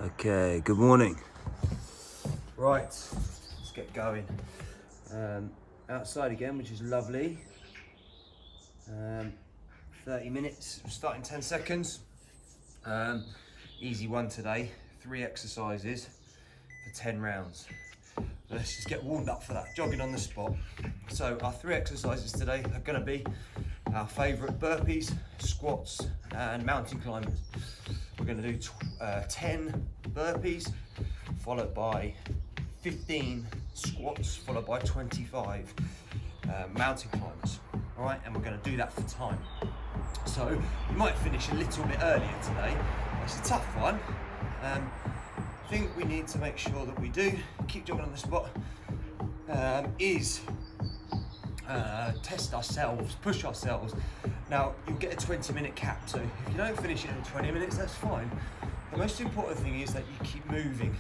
Okay, good morning. Right, let's get going. Outside again, which is lovely. 30 minutes, we'll start in 10 seconds. Easy one today, 3 exercises for 10 rounds. Let's just get warmed up for that, jogging on the spot. So our 3 exercises today are gonna be our favorite burpees, squats, and mountain climbers. We're gonna do 10 burpees, followed by 15 squats, followed by 25 mountain climbers. All right, and we're gonna do that for time. So we might finish a little bit earlier today. It's a tough one. I think we need to make sure that we do keep jogging on the spot, is test ourselves, push ourselves. Now you'll get a 20-minute cap, so if you don't finish it in 20 minutes, that's fine. The most important thing is that you keep moving,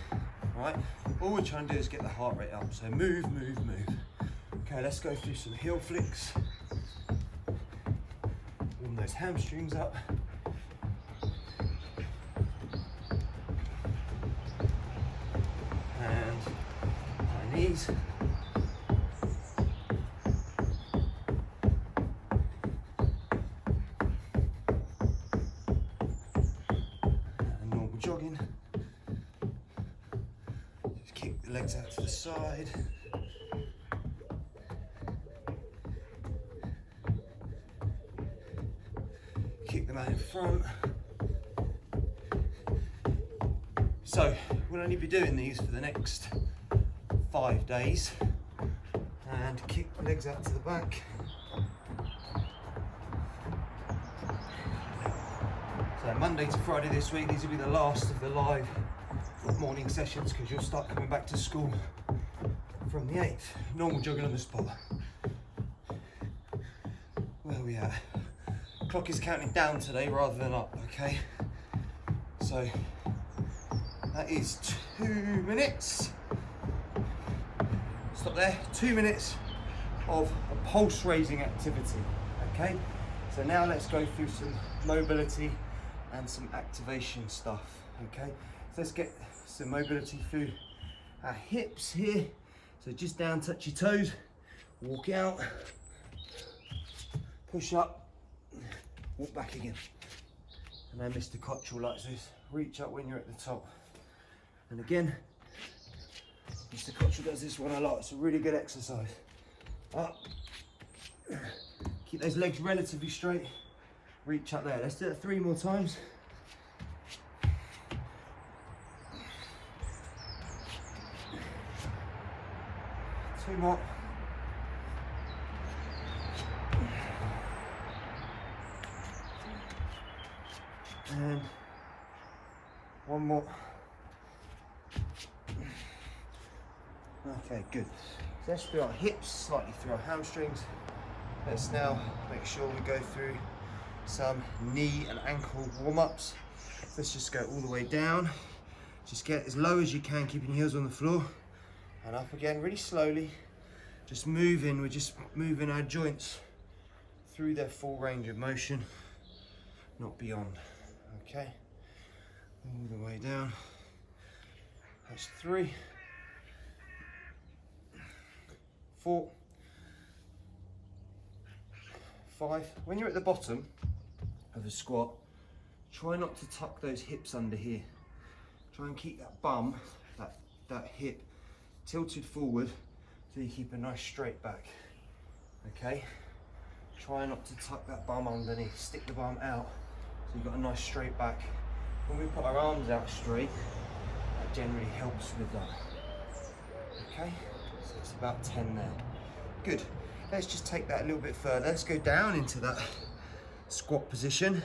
right? All we're trying to do is get the heart rate up, so move, move, move. Okay, let's go through some heel flicks. Warm those hamstrings up. And high knees. Jogging. Just kick the legs out to the side. Kick them out in front. So we'll only be doing these for the next 5 days. And kick the legs out to the back. So Monday to Friday this week, these will be the last of the live morning sessions because you'll start coming back to school from the 8th. Normal jogging on the spot. Where are we at? Clock is counting down today rather than up, okay? So that is 2 minutes. Stop there, 2 minutes of a pulse raising activity, okay? So now let's go through some mobility and some activation stuff, okay? So let's get some mobility through our hips here. So just down, touch your toes, walk out, push up, walk back again. And then Mr. Cottrell likes this, reach up when you're at the top. And again, Mr. Cottrell does this one a lot, it's a really good exercise. Up, keep those legs relatively straight. Reach up there. Let's do it 3 more times. 2 more. And 1 more. Okay, good. So let's do our hips, slightly through our hamstrings. Let's now make sure we go through some knee and ankle warm-ups. Let's just go all the way down. Just get as low as you can, keeping your heels on the floor. And up again, really slowly. Just moving, we're just moving our joints through their full range of motion, not beyond, okay? All the way down. That's 3, 4, 5. When you're at the bottom of a squat, try not to tuck those hips under here. Try and keep that bum, that hip tilted forward so you keep a nice straight back, okay? Try not to tuck that bum underneath, stick the bum out so you've got a nice straight back. When we put our arms out straight, that generally helps with that, okay? So it's about 10 there. Good. Let's just take that a little bit further. Let's go down into that squat position.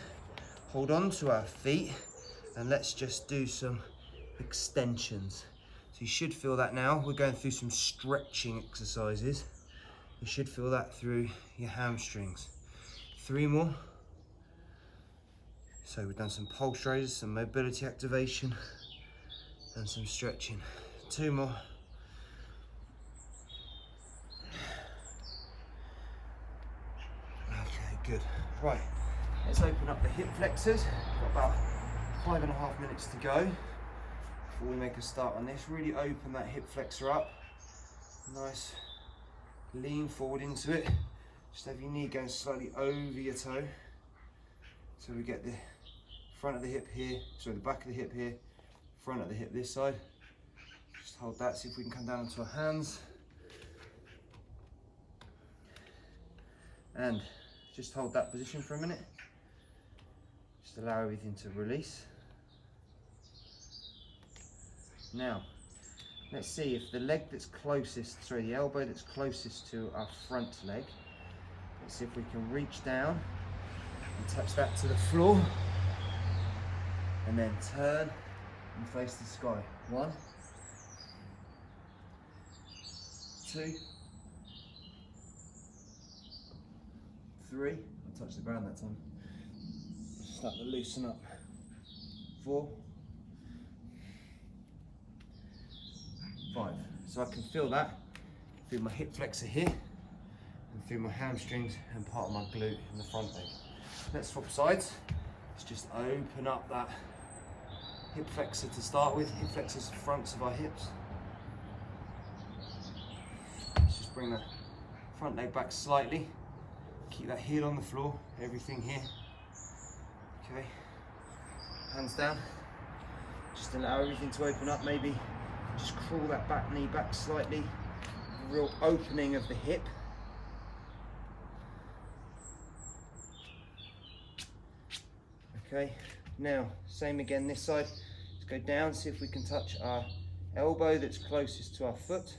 Hold on to our feet and let's just do some extensions. So you should feel that now. We're going through some stretching exercises. You should feel that through your hamstrings. 3 more. So we've done some pulse raises, some mobility activation, and some stretching. 2 more. Okay, good. Right, let's open up the hip flexors. Got about 5.5 minutes to go. before we make a start on this. Really open that hip flexor up. Nice. Lean forward into it. Just have your knee going slightly over your toe. So we get the front of the hip here, sorry, the back of the hip here, front of the hip this side. Just hold that, see if we can come down onto our hands. And just hold that position for a minute. Just allow everything to release. Now, let's see if the leg that's closest, sorry, the elbow that's closest to our front leg, let's see if we can reach down and touch that to the floor. And then turn and face the sky. 1, 2, 3. I'll touch the ground that time. Start to loosen up. 4, 5. So I can feel that through my hip flexor here and through my hamstrings and part of my glute in the front leg. Let's swap sides. Let's just open up that hip flexor to start with. Hip flexors the fronts of our hips. Let's just bring the front leg back slightly. Keep that heel on the floor, everything here. Okay, hands down. Just allow everything to open up, maybe just crawl that back knee back slightly. Real opening of the hip. Okay, now same again this side. Let's go down, see if we can touch our elbow that's closest to our foot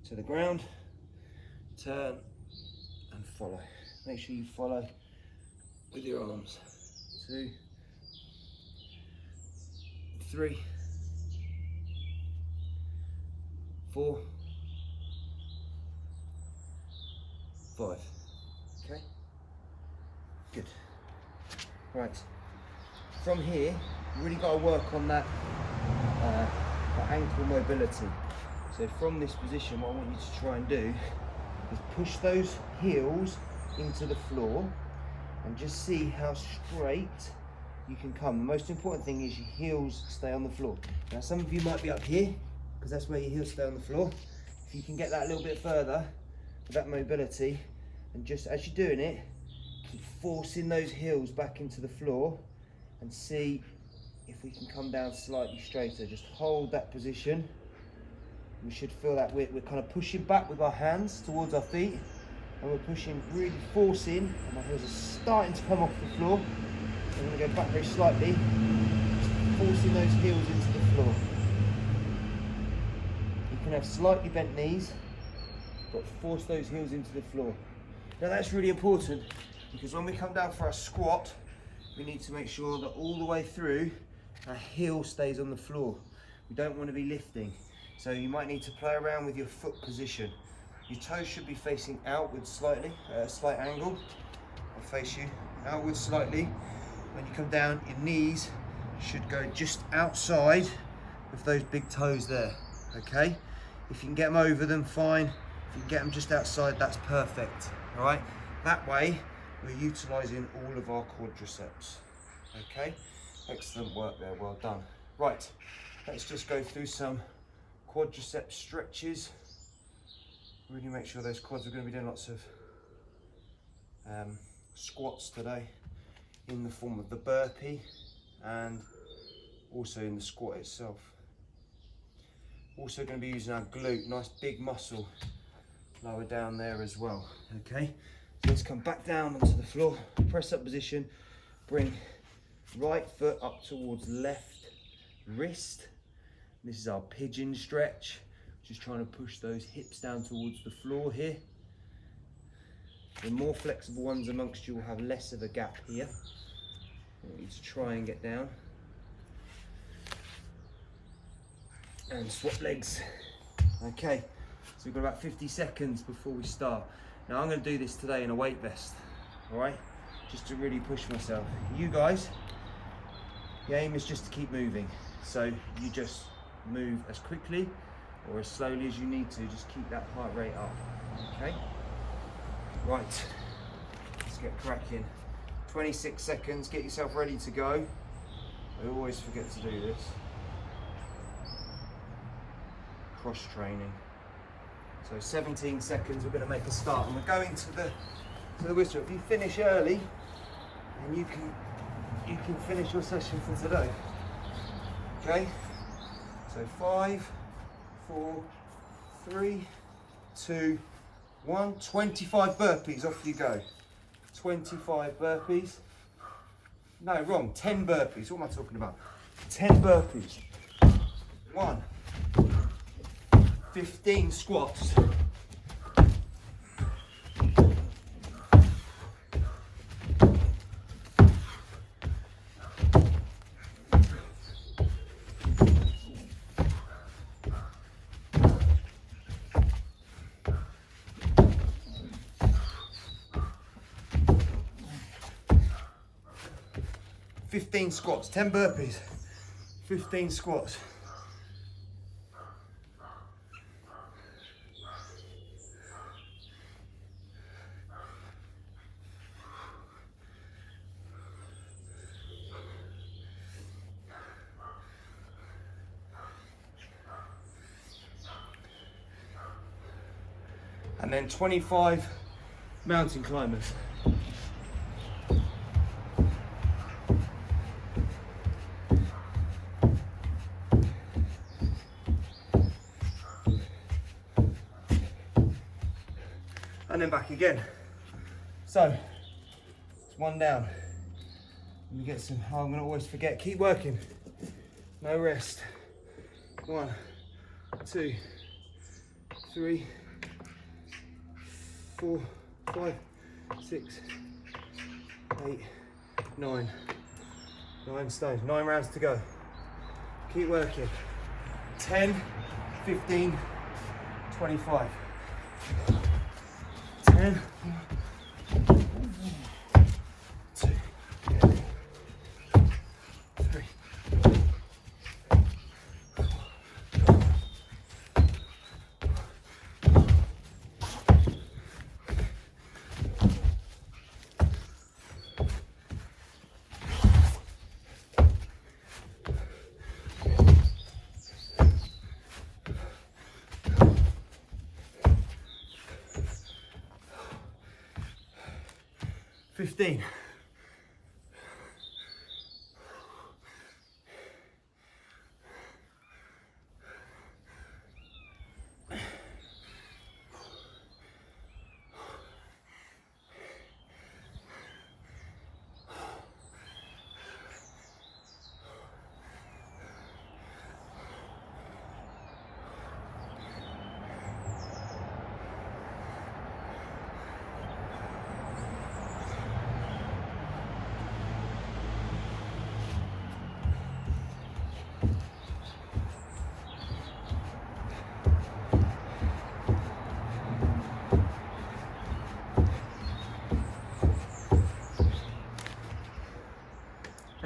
to the ground. Turn and follow. Make sure you follow with your arms. 2, 3, 4, 5. Okay, good. Right, from here, you really got to work on that ankle mobility. So from this position, what I want you to try and do is push those heels into the floor and just see how straight you can come. The most important thing is your heels stay on the floor. Now some of you might be up here because that's where your heels stay on the floor. If you can get that a little bit further with that mobility, and just as you're doing it, keep forcing those heels back into the floor and see if we can come down slightly straighter. Just hold that position. We should feel that we're kind of pushing back with our hands towards our feet, and we're pushing, really forcing, and my heels are starting to come off the floor. I'm going to go back very slightly, forcing those heels into the floor. You can have slightly bent knees, but force those heels into the floor. Now that's really important, because when we come down for our squat, we need to make sure that all the way through, our heel stays on the floor. We don't want to be lifting. So you might need to play around with your foot position. Your toes should be facing outwards slightly, at a slight angle. I'll face you outwards slightly. When you come down, your knees should go just outside of those big toes there, okay? If you can get them over them, fine. If you can get them just outside, that's perfect, all right? That way, we're utilising all of our quadriceps, okay? Excellent work there, well done. Right, let's just go through some quadricep stretches. Really make sure those quads are going to be doing lots of squats today in the form of the burpee and also in the squat itself. Also going to be using our glute, nice big muscle lower down there as well. Okay, so let's come back down onto the floor, press up position, bring right foot up towards left wrist. This is our pigeon stretch, just trying to push those hips down towards the floor here. The more flexible ones amongst you will have less of a gap here. I want you to try and get down. And swap legs. Okay, so we've got about 50 seconds before we start. Now I'm going to do this today in a weight vest, all right? Just to really push myself. You guys, the aim is just to keep moving. So you just move as quickly or as slowly as you need to, just keep that heart rate up, okay? Right, let's get cracking. 26 seconds, get yourself ready to go. I always forget to do this. cross training. So 17 seconds, we're going to make a start, and we're going to the whistle. If you finish early, then you can finish your session for today. Okay? So 5, 4, 3, 2, 1. 25 burpees, off you go. 25 burpees. No, wrong. 10 burpees. What am I talking about? 10 burpees. 1. 15 squats. 15 squats, 10 burpees, 15 squats. And then 25 mountain climbers. And then back again. So, it's one down. Let me get some, oh, I'm gonna always forget, keep working. No rest. 1, 2, 3, 4, 5, 6, 8, 9. 9 stones, 9 rounds to go. Keep working. 10, 15, 25. 10, 2, 3, 15.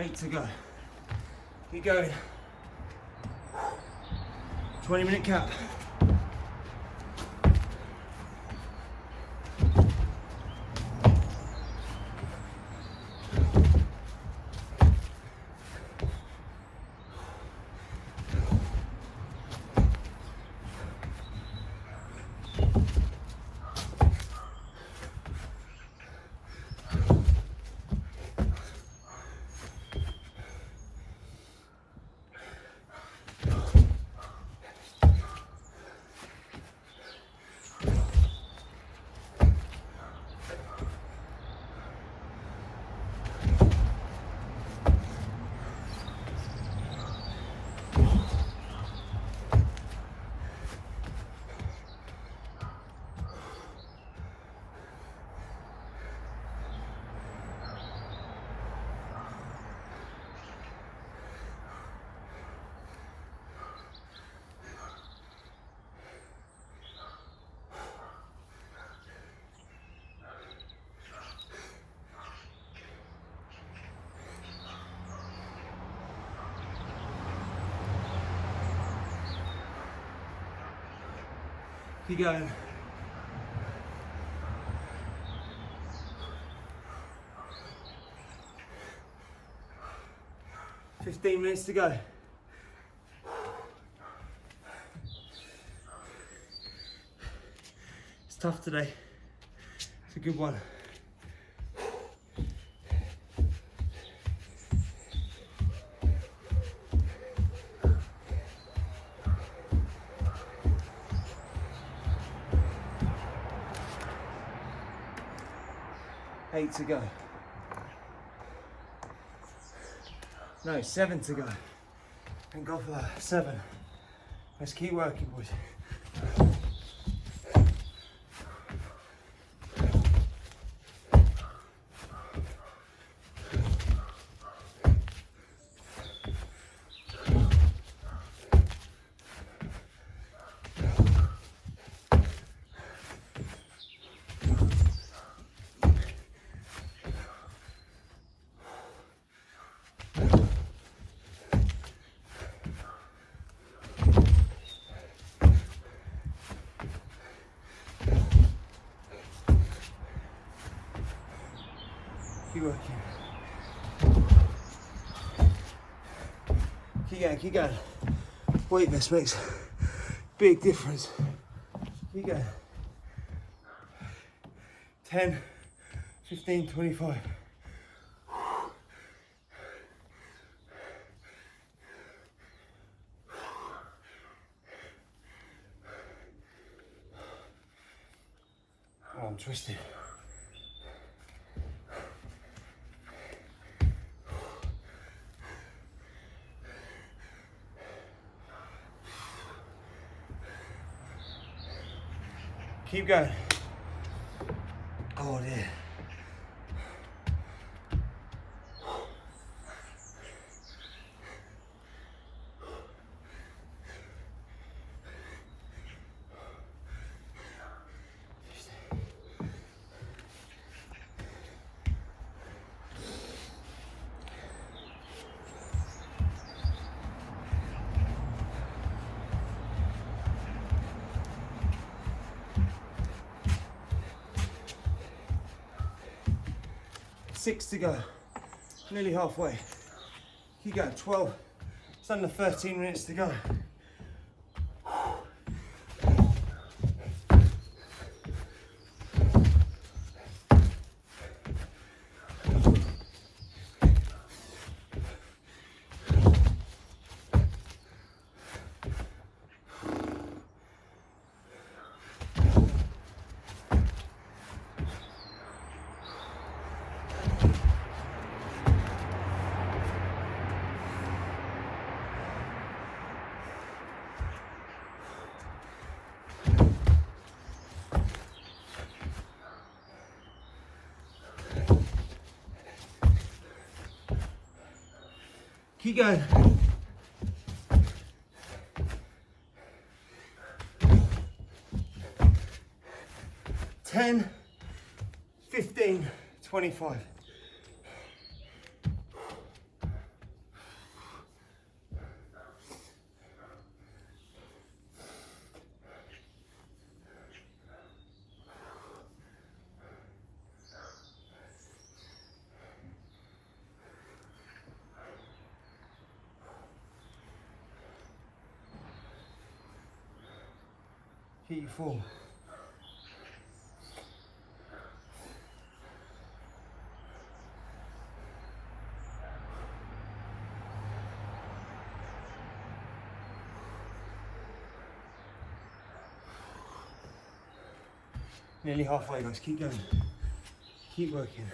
Eight to go. Keep going. 20-minute cap. Keep going. ...15 minutes to go. tough today. It's a good one. Eight to go. No, 7 to go. Thank God for that. 7. Let's keep working, boys. Keep working. Keep going, keep going. Weight vest makes big difference. Keep going. 10, 15, 25. Oh, I'm twisted. Keep going. Oh dear. Six to go, nearly halfway. Keep going, 12, it's under 13 minutes to go. Keep going. 10, 15, 25. Keep your form. Nearly halfway, guys. Keep going. Keep working.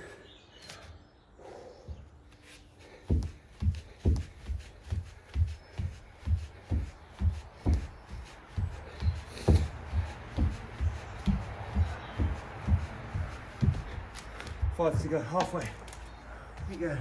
Five to go, halfway. Keep going.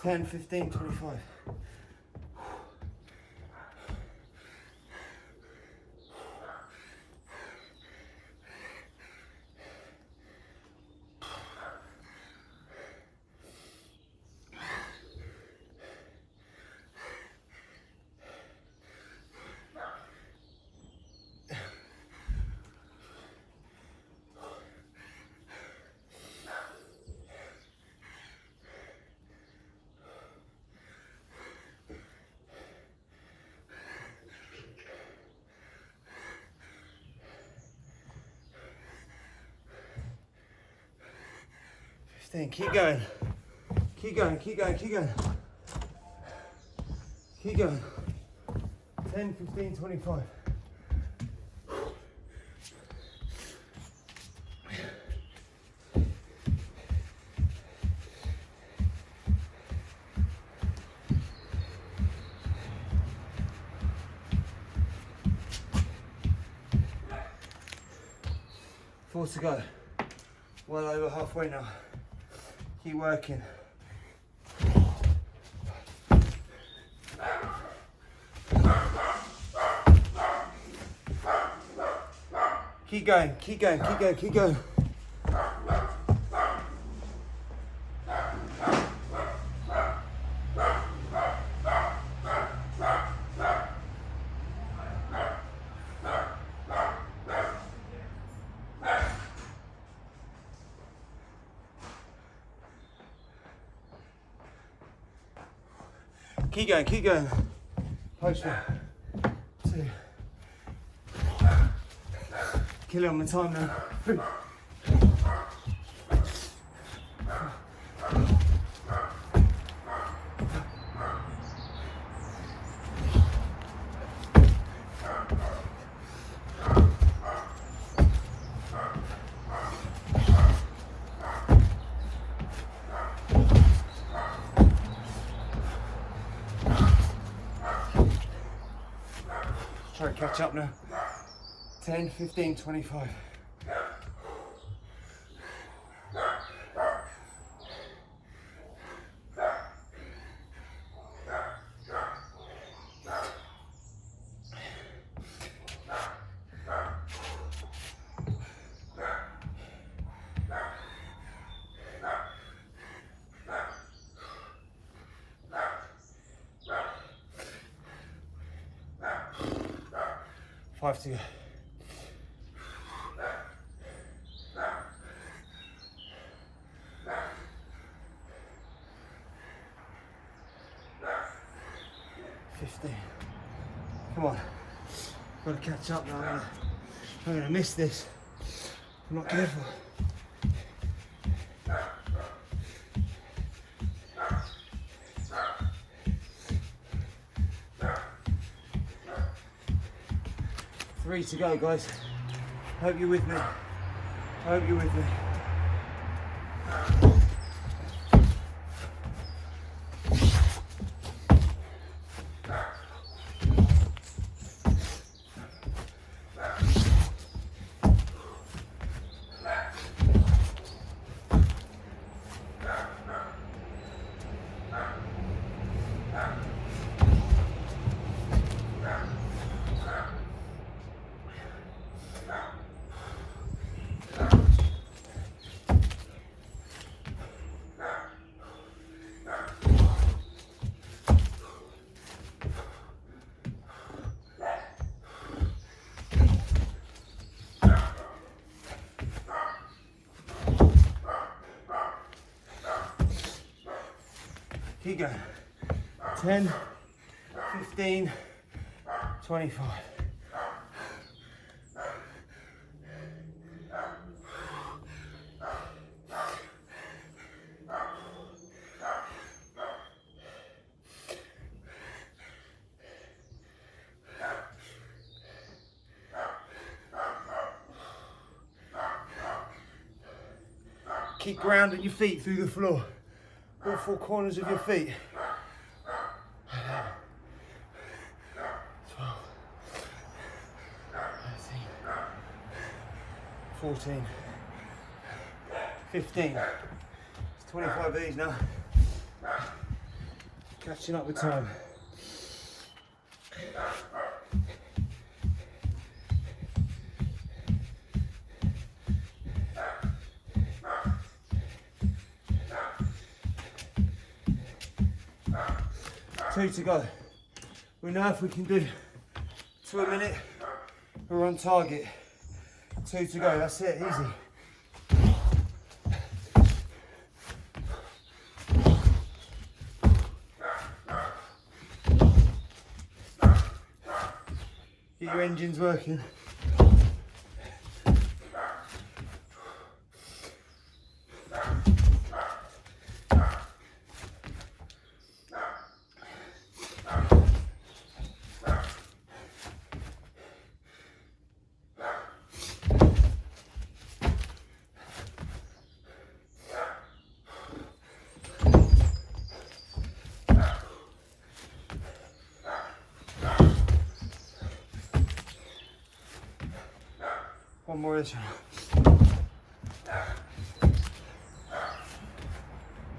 10, 15, 25. Keep going. Keep going, keep going, keep going. Keep going. 10, 15, 25. Four to go. Well over halfway now. Keep working. Keep going, keep going, keep going, keep going. Keep going, keep going. Push 1, 2. Kill it on the time now. 3. Try to catch up now. 10, 15, 25. Five to go. Come on, gotta catch up now. I'm gonna miss this. I'm not careful. Three to go, guys. Hope you're with me. Hope you're with me. 10, 15, 25. Keep grounding your feet through the floor, all four corners of your feet. 14, 15, it's 25 of these now. Catching up with time. Two to go. We know if we can do 2 a minute, we're on target. 2 to go, that's it, easy. Get your engines working. One more this one.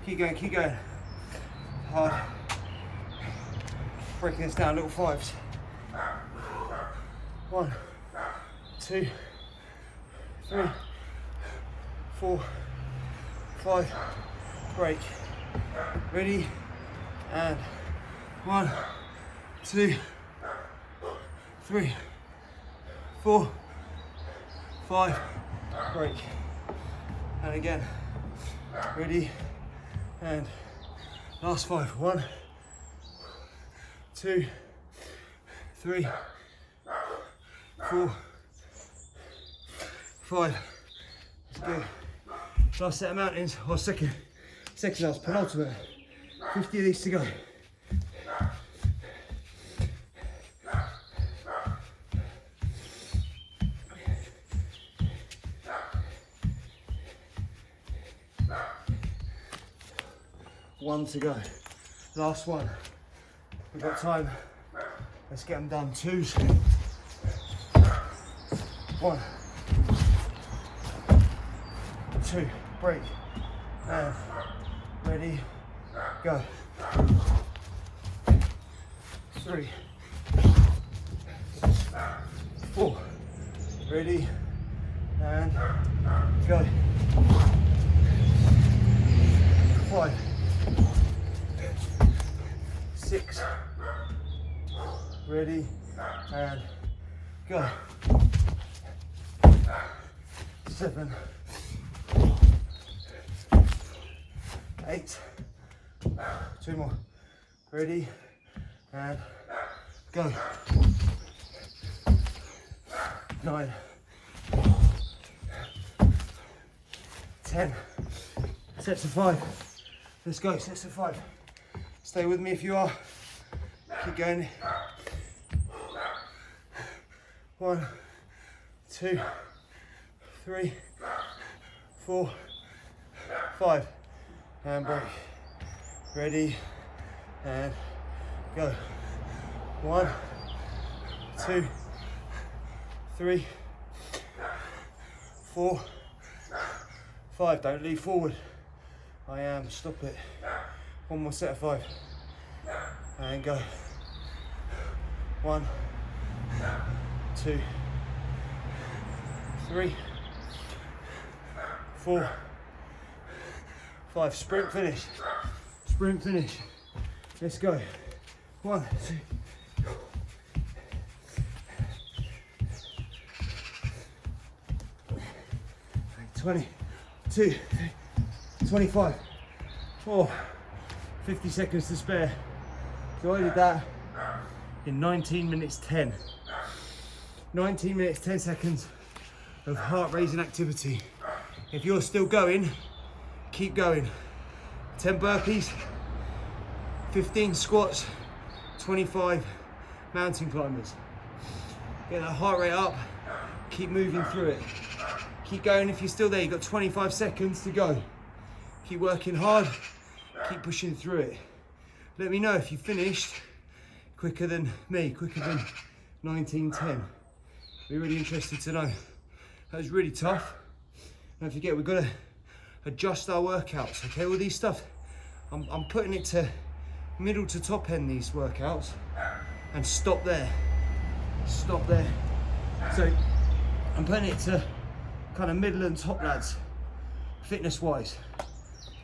Keep going, keep going. Hard. Breaking this down, little 5s. 1, 2, 3, 4, 5. Break. Ready? And 1, 2, 3, 4, 5, break. And again. Ready? And last 5. 1, 2, 3, 4, 5. Let's go. Last set of mountains, or second last, penultimate. 50 of these to go. One to go. Last one. We've got time. Let's get them done. 2s. 1, 2. Break. And ready. Go. 3, 4. Ready. And go. 5, 6, ready, and go. 7, 8, 2 more, ready, and go. 9, 10, sets of 5. Let's go, sets of 5. Stay with me if you are. Keep going. 1, 2, 3, 4, 5. And break. Ready. And go. 1, 2, 3, 4, 5. Don't lean forward. I am. Stop it. One more set of 5. And go. 1, 2, 3, 4, 5. Sprint finish. Sprint finish. Let's go. 1, 2. 22, 25, 4, 50 seconds to spare. So I did that in 19 minutes 10. 19 minutes 10 seconds of heart-raising activity. If you're still going, keep going. 10 burpees, 15 squats, 25 mountain climbers. Get that heart rate up, keep moving through it. Keep going if you're still there, you've got 25 seconds to go. Keep working hard, keep pushing through it. Let me know if you finished quicker than me, quicker than 19:10. Be really interested to know. That was really tough. Don't forget, we've got to adjust our workouts, okay? All these stuff, I'm putting it to middle to top end these workouts and stop there. Stop there. So I'm putting it to kind of middle and top lads, fitness wise.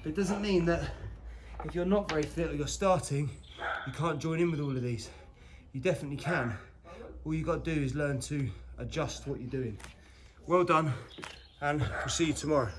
But it doesn't mean that if you're not very fit or you're starting, you can't join in with all of these. You definitely can. All you got to do is learn to adjust what you're doing. Well done, and we'll see you tomorrow.